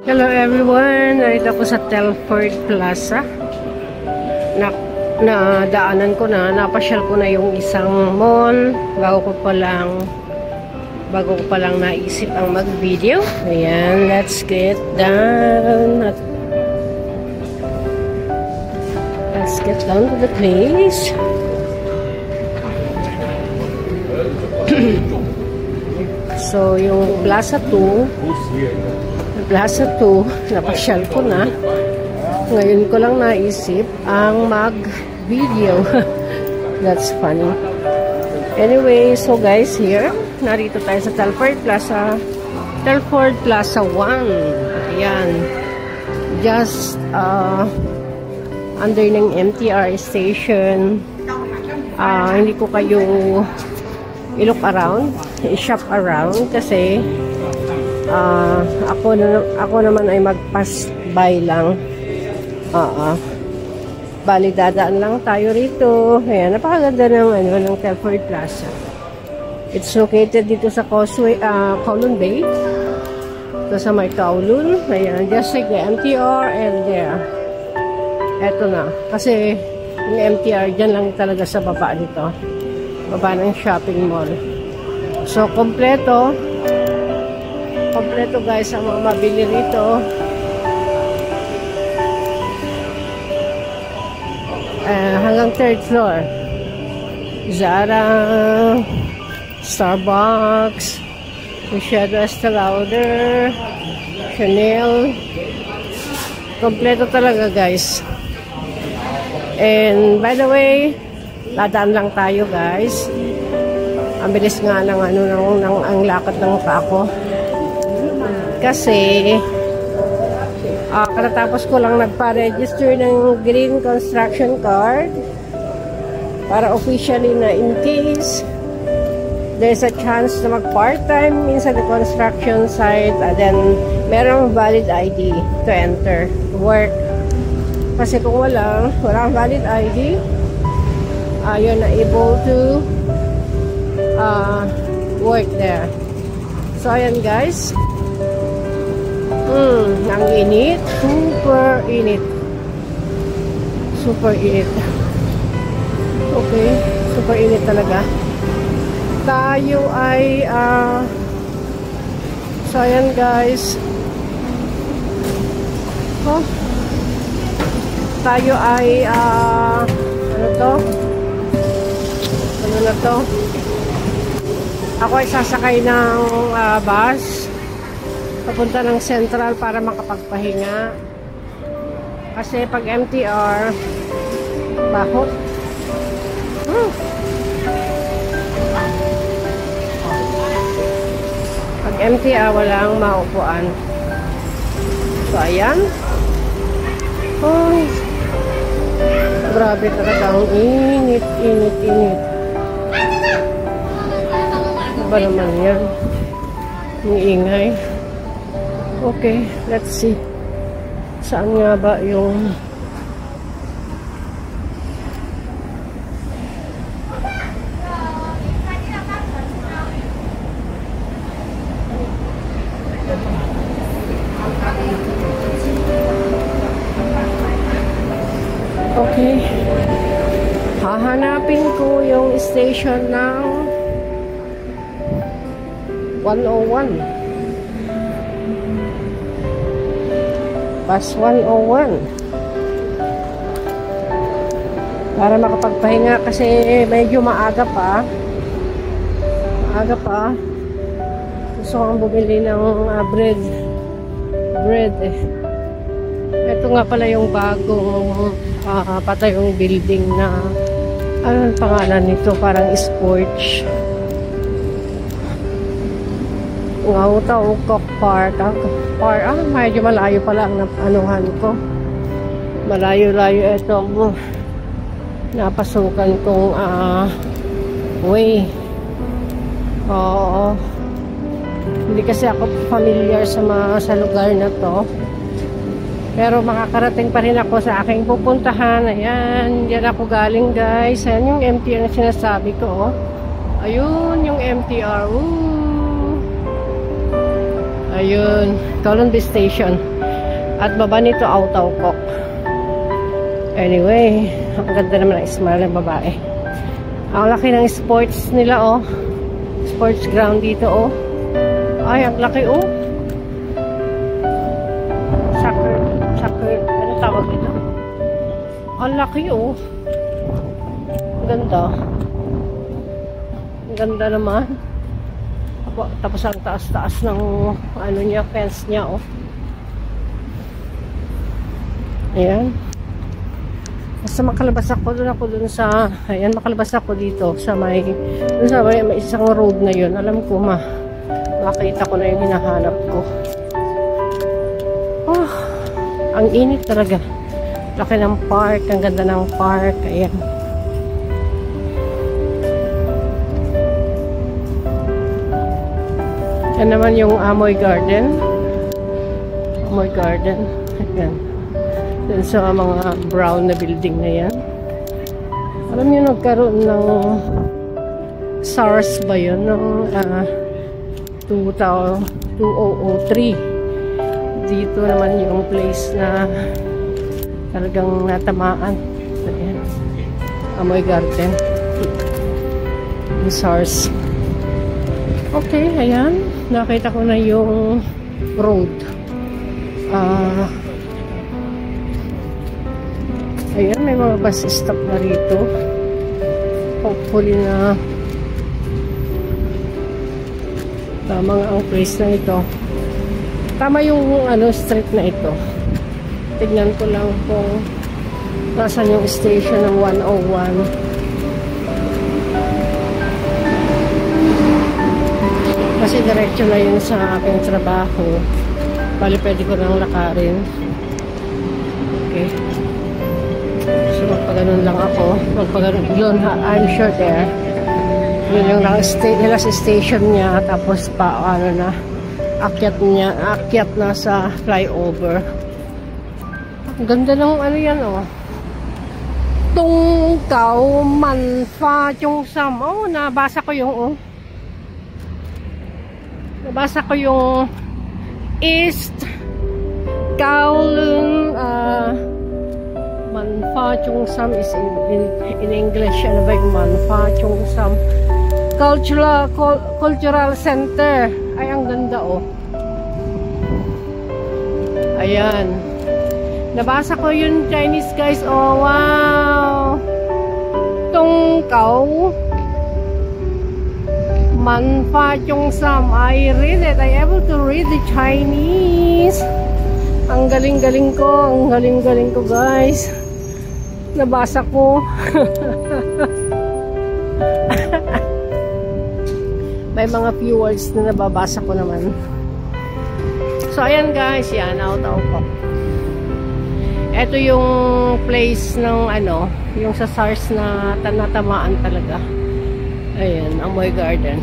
Hello everyone! Narito ako sa Telford Plaza. Daanan ko na, napasyal ko na yung isang mall bago ko pa lang naisip ang mag-video. Ayan, let's get down. Let's get down to the place. So, yung Plaza 2, napasyal ko na. Ngayon ko lang naisip ang mag-video. That's funny. Anyway, so guys, here, narito tayo sa Telford Plaza 1. Ayan. Just under ng MTR station. Hindi ko kayo i-look around, i-shop around kasi ako naman ay mag-pass by lang. Bali, dadaan lang tayo rito. Ayan, napakaganda ng Telford Plaza. It's located dito sa Causeway, Kowloon Bay. Ito sa may Kowloon. Ayan, just like the MTR and there. Eto na. Kasi yung MTR dyan lang talaga sa baba dito. Baba ng shopping mall. So, kompleto guys ang mga mabili rito. Hanggang 3rd floor. Zara, Starbucks, Michelle Estée Lauder, Chanel. Kompleto talaga guys. And by the way, ladaan lang tayo guys. Ang bilis nga ng ang lakad ng pa ako. Kasi katatapos ko lang nagpa-register ng green construction card para officially na in case there's a chance na mag-part-time minsan the construction site, then merong valid ID to enter work. Kasi kung walang valid ID, you're not able to work there. So ayan guys, ang init, super init. Okay, super init talaga. Tayo ay so ayan guys, tayo ay ano na to, ako ay sasakay ng bus papunta ng Central para makapagpahinga kasi pag MTR bakot. Pag MTR walang maupuan. So ayan, grabe talaga ang init. Ano ba naman yan? Ang ingay. Okay, let's see. Saan nga ba yung okay, hahanapin ko yung station ng 101. Bus 101 para makapagpahinga kasi medyo maaga pa. Gusto kong bumili ng bread ito nga pala yung bagong patayong building na ano pangalan nito, parang sports Park. Medyo malayo pala ang anuhan ko. Malayo-layo ito napasukan kong way. Oo. Hindi kasi ako familiar sa lugar na to. Pero makakarating pa rin ako sa aking pupuntahan. Ayan, diyan ako galing guys. Ayan yung MTR na sinasabi ko. Ayun yung MTR. Ayun, Kowloon Bay Station. At baba nito, Autauco. Anyway, ang ganda naman ng smile ng babae. Ang laki ng sports nila, oh. Sports ground dito, oh. Ay, ang laki, oh. Soccer, ano tawag dito? Ang laki, oh. Ang ganda. Ang ganda naman. Tapos ang taas-taas ng ano niya, fence niya, oh. Ayan. Basta makalabas ako, doon sa, ayan, makalabas ako dito sa may isang road na yun. Alam ko, makita ko na yung hinahanap ko. Oh, ang init talaga. Laki ng park, ang ganda ng park. Ayan. Yan naman yung Amoy Garden. Amoy Garden. Ayan. Dun sa mga brown na building na yan. Alam niyo, nagkaroon ng SARS ba yun? Noong 2003. Dito naman yung place na talagang natamaan. Ayan. Amoy Garden. Yung SARS. Okay, ayan. Nakita ko na yung road. Ayan, may mga bus stop na rito. Hopefully na tama nga ang place na ito. Tama yung street na ito. Tignan ko lang kung nasan yung station ng 101. Kasi diretso na yun sa aking trabaho. Bali, pwede ko nang lakarin. Okay. So, magpaganon lang ako. Magpaganon. Yun, I'm sure there. Yun yung nila sa station niya. Tapos pa, akyat na sa flyover. Ang ganda ng yan, oh. Tung Kau Man Fa Chung Sam. Oh, nabasa ko yung, nabasa ko yung East Kowloon Man Fa Chung Sam is in English. Ano ba yung Man Fa Chung Sam? Cultural Center. Ay, ang ganda, oh. Ayan. Nabasa ko yung Chinese, guys. Oh, wow. Tung Kau Man Fa Chung Sam. I read it. I able to read the Chinese. Ang galing-galing ko. Ang galing-galing ko, guys. Nabasa ko. May mga few words na nababasa ko naman. So, ayan, guys. Yan, Autauco. Ito yung place ng yung sa SARS na natamaan talaga. Ayan, Amoy Garden.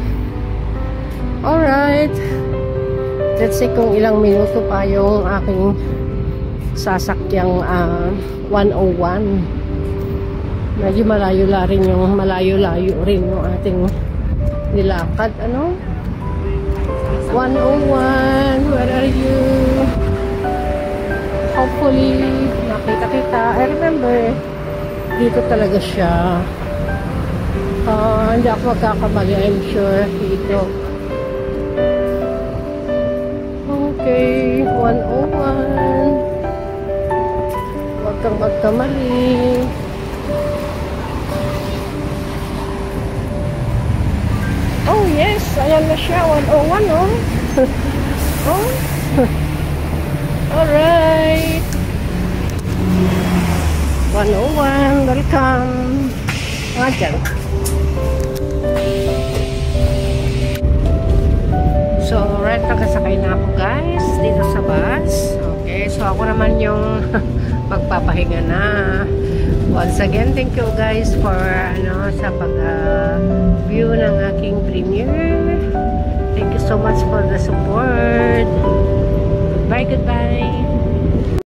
Alright. Let's see kung ilang minuto pa yung aking sasakyang 101. Medyo malayo-layo rin yung ating nilakad. 101, where are you? Hopefully, nakita kita. I remember, dito talaga siya. Hindi ako magkakamali, I'm sure. Dito. Okay, 101. Huwag kang magkamali. Oh, yes. Ayan na siya. 101, oh. Oh. Alright. 101. Welcome. Dyan. So, right, nakasakay na ako, guys. Dito sa bus. Okay. So, ako naman yung magpapahinga na. Once again, thank you guys for sa pag-view ng aking premiere. Thank you so much for the support. Goodbye.